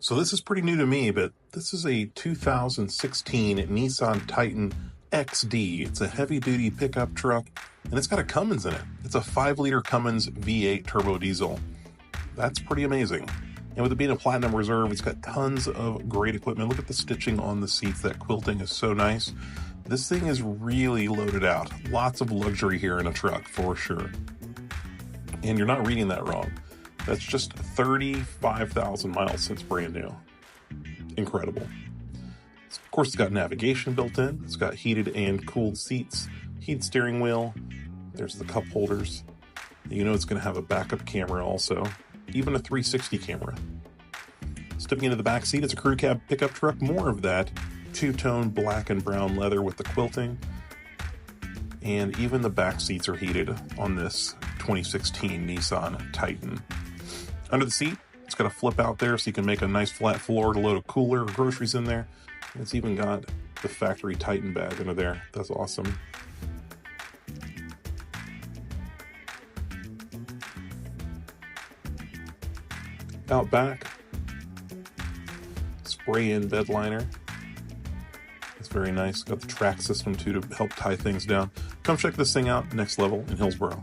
So this is pretty new to me, but this is a 2016 Nissan Titan XD. It's a heavy-duty pickup truck, and it's got a Cummins in it. It's a 5-liter Cummins V8 turbo diesel. That's pretty amazing. And with it being a Platinum Reserve, it's got tons of great equipment. Look at the stitching on the seats. That quilting is so nice. This thing is really loaded out. Lots of luxury here in a truck, for sure. And you're not reading that wrong. That's just 35,000 miles since brand new. Incredible. Of course, it's got navigation built in. It's got heated and cooled seats, heated steering wheel. There's the cup holders. You know it's going to have a backup camera also, even a 360 camera. Stepping into the back seat, it's a crew cab pickup truck. More of that two-tone black and brown leather with the quilting. And even the back seats are heated on this 2016 Nissan Titan. Under the seat, it's got a flip out there so you can make a nice flat floor to load a cooler or groceries in there. And it's even got the factory Titan bag under there. That's awesome. Out back, spray-in bed liner. It's very nice. Got the track system too to help tie things down. Come check this thing out, Next Level in Hillsboro.